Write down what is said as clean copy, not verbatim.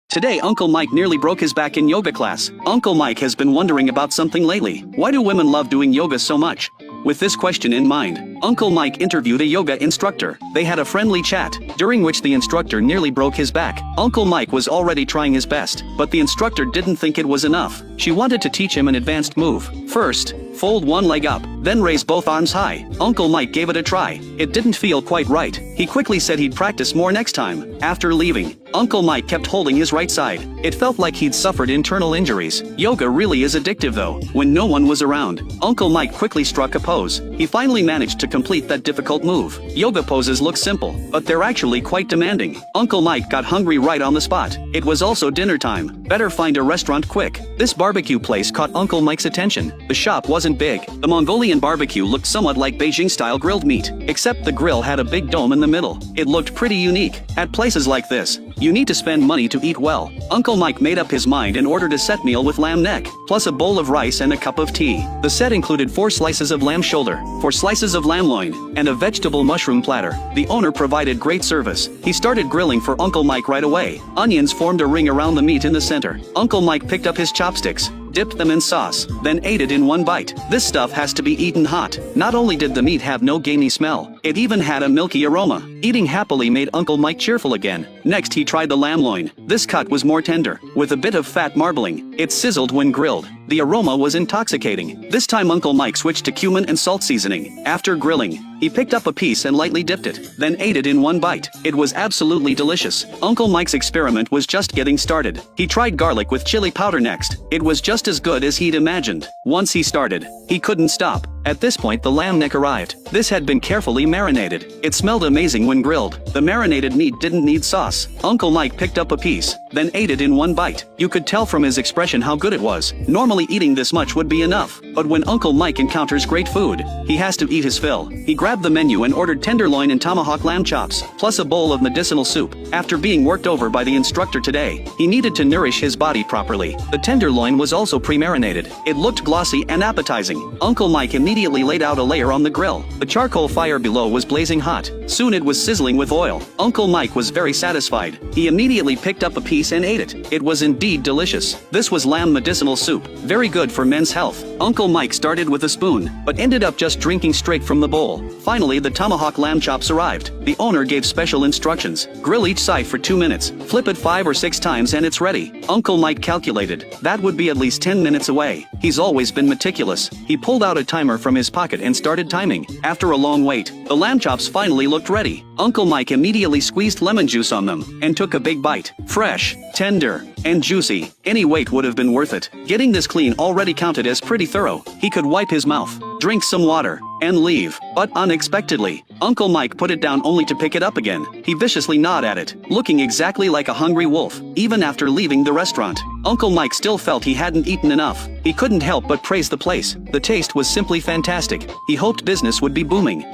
Today Uncle Mike nearly broke his back in yoga class. Uncle Mike has been wondering about something lately. Why do women love doing yoga so much? With this question in mind, Uncle Mike interviewed a yoga instructor. They had a friendly chat, during which the instructor nearly broke his back. Uncle Mike was already trying his best, but the instructor didn't think it was enough. She wanted to teach him an advanced move. First, fold one leg up, then raise both arms high. Uncle Mike gave it a try. It didn't feel quite right. He quickly said he'd practice more next time. After leaving, Uncle Mike kept holding his right side. It felt like he'd suffered internal injuries. Yoga really is addictive though. When no one was around, Uncle Mike quickly struck a pose. He finally managed to complete that difficult move. Yoga poses look simple, but they're actually quite demanding. Uncle Mike got hungry right on the spot. It was also dinner time. Better find a restaurant quick. This barbecue place caught Uncle Mike's attention. The shop wasn't big. The Mongolian barbecue looked somewhat like Beijing-style grilled meat, except the grill had a big dome in the middle. It looked pretty unique. At places like this, you need to spend money to eat well. Uncle Mike made up his mind and ordered a set meal with lamb neck, plus a bowl of rice and a cup of tea. The set included 4 slices of lamb shoulder, 4 slices of lamb loin, and a vegetable mushroom platter. The owner provided great service. He started grilling for Uncle Mike right away. Onions formed a ring around the meat in the center. Uncle Mike picked up his chopsticks, dipped them in sauce, then ate it in one bite. This stuff has to be eaten hot. Not only did the meat have no gamey smell, it even had a milky aroma. Eating happily made Uncle Mike cheerful again. Next he tried the lamb loin. This cut was more tender, with a bit of fat marbling. It sizzled when grilled. The aroma was intoxicating. This time Uncle Mike switched to cumin and salt seasoning. After grilling, he picked up a piece and lightly dipped it, then ate it in one bite. It was absolutely delicious. Uncle Mike's experiment was just getting started. He tried garlic with chili powder next. It was just as good as he'd imagined. Once he started, he couldn't stop. At this point the lamb neck arrived. This had been carefully marinated. It smelled amazing when grilled. The marinated meat didn't need sauce. Uncle Mike picked up a piece, then ate it in one bite. You could tell from his expression how good it was. Normally eating this much would be enough, but when Uncle Mike encounters great food, he has to eat his fill. He grabbed the menu and ordered tenderloin and tomahawk lamb chops, plus a bowl of medicinal soup. After being worked over by the instructor today, he needed to nourish his body properly. The tenderloin was also pre-marinated. It looked glossy and appetizing. Uncle Mike immediately laid out a layer on the grill. The charcoal fire below was blazing hot. Soon it was sizzling with oil. Uncle Mike was very satisfied. He immediately picked up a piece and ate it. It was indeed delicious. This was lamb medicinal soup, very good for men's health. Uncle Mike started with a spoon, but ended up just drinking straight from the bowl. Finally, the tomahawk lamb chops arrived. The owner gave special instructions. Grill each side for 2 minutes. Flip it 5 or 6 times and it's ready. Uncle Mike calculated. That would be at least 10 minutes away. He's always been meticulous. He pulled out a timer from his pocket and started timing. After a long wait, the lamb chops finally looked ready. Uncle Mike immediately squeezed lemon juice on them and took a big bite. Fresh, tender, and juicy. Any wait would have been worth it. Getting this clean already counted as pretty thorough. He could wipe his mouth, drink some water, and leave. But unexpectedly, Uncle Mike put it down only to pick it up again. He viciously gnawed at it, looking exactly like a hungry wolf. Even after leaving the restaurant, Uncle Mike still felt he hadn't eaten enough. He couldn't help but praise the place. The taste was simply fantastic. He hoped business would be booming.